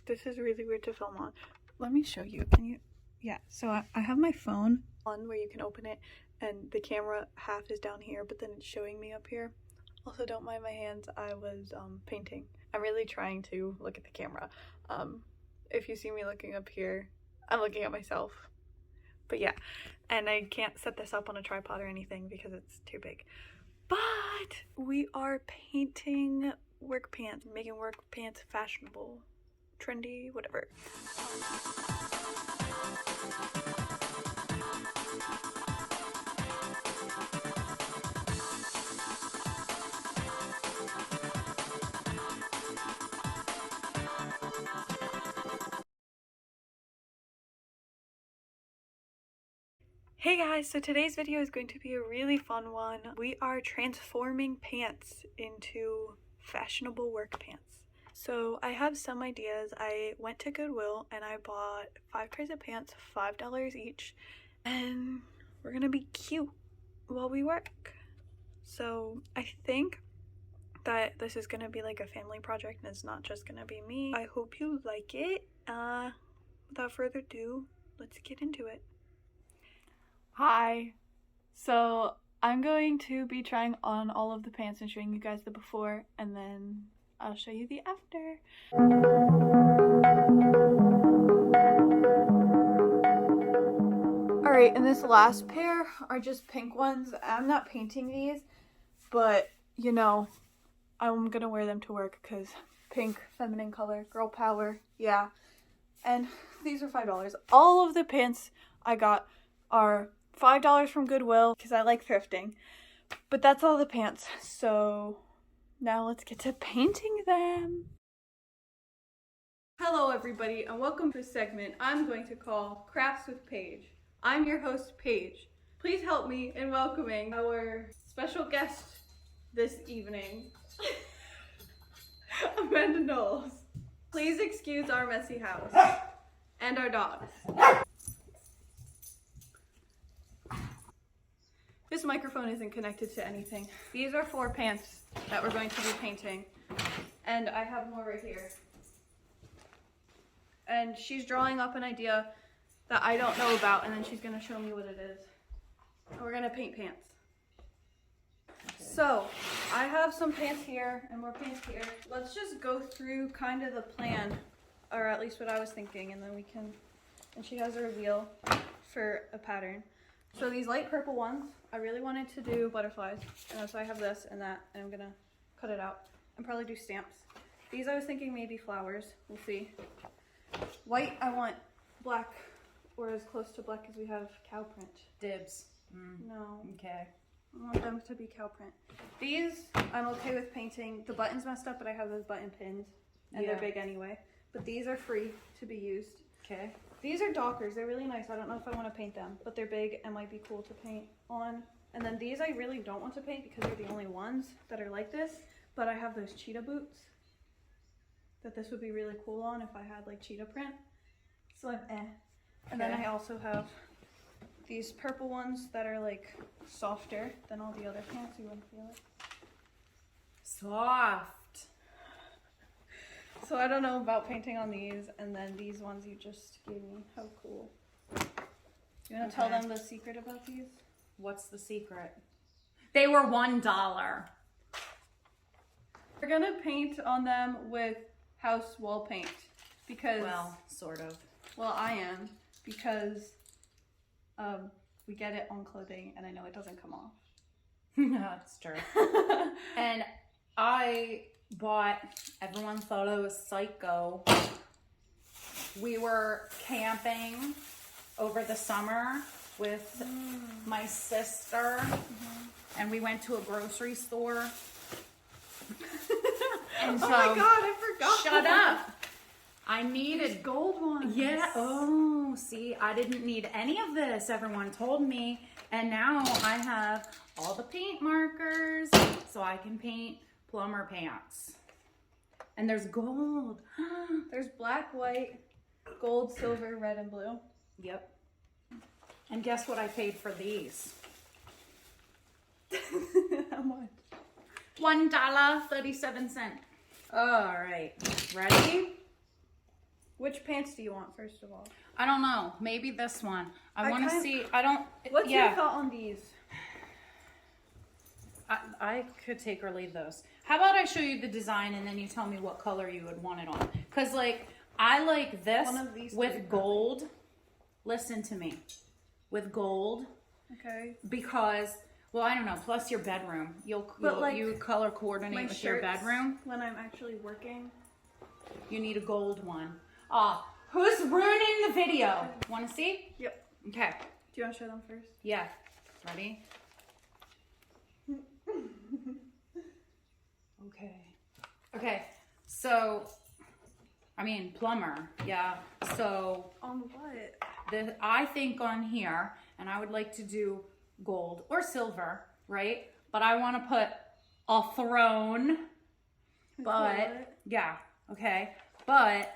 This is really weird to film on. Let me show you. Can you? Yeah, so I have my phone on where you can open it and the camera half is down here, but then it's showing me up here. Also, don't mind my hands. I was painting. I'm really trying to look at the camera. If you see me looking up here, I'm looking at myself. But yeah, and I can't set this up on a tripod or anything because it's too big. But we are painting work pants, making work pants fashionable, trendy, whatever. Hey guys, so today's video is going to be a really fun one. We are transforming pants into fashionable work pants. So I have some ideas. I went to Goodwill and I bought 5 pairs of pants, $5 each, and we're gonna be cute while we work. So I think that this is gonna be like a family project and it's not just gonna be me. I hope you like it. Without further ado, let's get into it. Hi. So I'm going to be trying on all of the pants and showing you guys the before, and then I'll show you the after. Alright, and this last pair are just pink ones. I'm not painting these, but you know, I'm gonna wear them to work because pink, feminine color, girl power, yeah. And these are $5. All of the pants I got are $5 from Goodwill because I like thrifting, but that's all the pants. So now let's get to painting them. Hello everybody and welcome to a segment I'm going to call Crafts with Paige. I'm your host Paige. Please help me in welcoming our special guest this evening, Amanda Knowles. Please excuse our messy house and our dogs. This microphone isn't connected to anything. These are 4 pants that we're going to be painting. And I have more right here. And she's drawing up an idea that I don't know about, and then she's gonna show me what it is. And we're gonna paint pants. So, I have some pants here and more pants here. Let's just go through kind of the plan, or at least what I was thinking, and then we can, and she has a reveal for a pattern. So these light purple ones, I really wanted to do butterflies, and so I have this and that, and I'm gonna cut it out and probably do stamps. These I was thinking maybe flowers, we'll see. White, I want black, or as close to black as we have cow print. Dibs. No. Okay. I want them to be cow print. These, I'm okay with painting. The button's messed up, but I have those button pins, and they're big anyway. But these are free to be used. Okay. These are Dockers. They're really nice. I don't know if I want to paint them, but they're big and might be cool to paint on. And then these I really don't want to paint because they're the only ones that are like this. But I have those cheetah boots that this would be really cool on if I had like cheetah print. So I'm eh. And then I also have these purple ones that are like softer than all the other pants. You wouldn't feel it. Soft. So I don't know about painting on these, and then these ones you just gave me. How cool. You want to tell them the secret about these? What's the secret? They were $1. We're gonna paint on them with house wall paint because, well, sort of. Well, I am, because we get it on clothing and I know it doesn't come off. That's true. And I bought, everyone thought I was psycho. We were camping over the summer with my sister, and we went to a grocery store. And so, oh my god, I forgot. Shut up. I needed these gold ones. Yeah. Oh, see, I didn't need any of this. Everyone told me. And now I have all the paint markers so I can paint plumber pants. And there's gold. There's black, white, gold, silver, red, and blue. Yep. And guess what I paid for these? How much? $1.37. All right. Ready? Which pants do you want, first of all? I don't know. Maybe this one. I want to see. What's your thought on these? I could take or leave those. How about I show you the design and then you tell me what color you would want it on? Because, like, I like this with gold. Listen to me. With gold. Okay. Because, well, I don't know. Plus your bedroom. You color coordinate with your bedroom. When I'm actually working. You need a gold one. Who's ruining the video? Want to see? Yep. Okay. Do you want to show them first? Yeah. Ready? Okay. So, I mean, plumber. Yeah. So. On what? I think on here, and I would like to do gold or silver, right? But I want to put a throne. But, yeah. Okay. But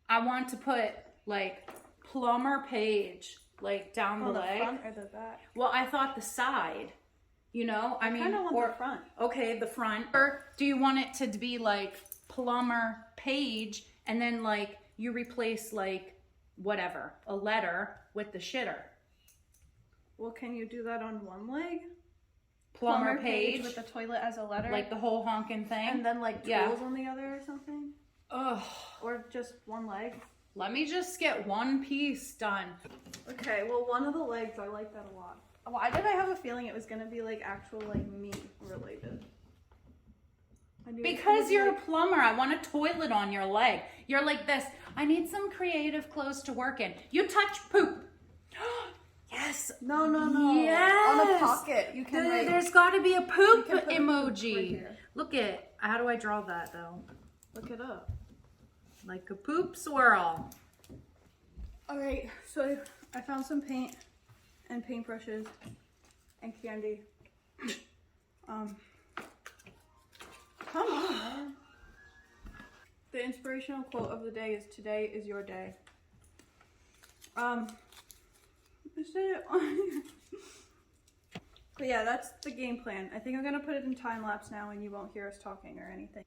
I want to put, like, plumber Paige, like, down the leg. On the front or the back? Well, I thought the side. You know, I mean, kind of want the front. Okay, the front. Or do you want it to be like plumber Paige, and then like you replace like whatever, a letter with the shitter? Well, can you do that on one leg? Plumber Paige with the toilet as a letter, like the whole honking thing, and then like tools on the other or something. Ugh. Or just one leg. Let me just get one piece done. Okay, well, one of the legs, I like that a lot. Why did I have a feeling it was gonna be like actual like meat related? Because you're a plumber. I want a toilet on your leg. You're like this. I need some creative clothes to work in. You touch poop. Yes. No. Yes. On the pocket, you can. There's got to be a poop Right emoji. Look it. How do I draw that though? Look it up. Like a poop swirl. All right. So I found some paint and paintbrushes and candy. Come on, man. The inspirational quote of the day is, "Today is your day." I said it. But yeah, that's the game plan. I think I'm gonna put it in time lapse now, and you won't hear us talking or anything.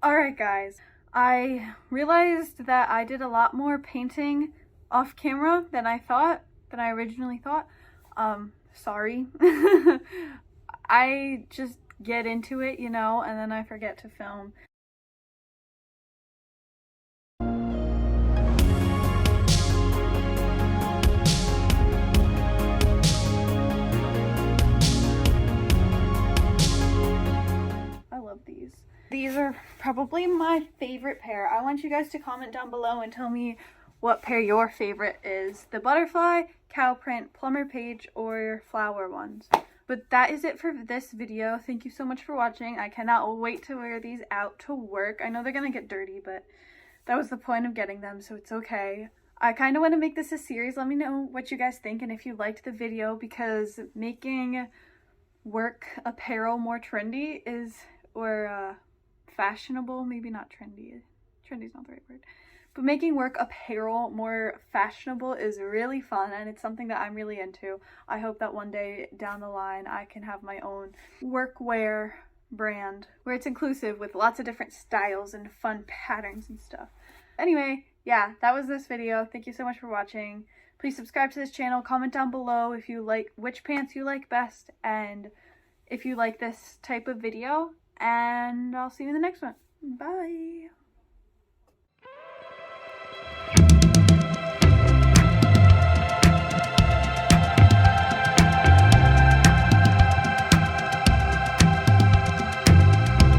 Alright guys, I realized that I did a lot more painting off camera than I originally thought. Sorry. I just get into it, you know, and then I forget to film. I love these. These are probably my favorite pair. I want you guys to comment down below and tell me what pair your favorite is. The butterfly, cow print, plumber Paige, or flower ones. But that is it for this video. Thank you so much for watching. I cannot wait to wear these out to work. I know they're gonna get dirty, but that was the point of getting them, so it's okay. I kind of want to make this a series. Let me know what you guys think and if you liked the video, because making work apparel more trendy is, or fashionable, maybe not trendy. Trendy is not the right word. But making work apparel more fashionable is really fun, and it's something that I'm really into. I hope that one day down the line I can have my own workwear brand where it's inclusive with lots of different styles and fun patterns and stuff. Anyway, yeah, that was this video. Thank you so much for watching. Please subscribe to this channel. Comment down below if you like which pants you like best and if you like this type of video. And I'll see you in the next one. Bye.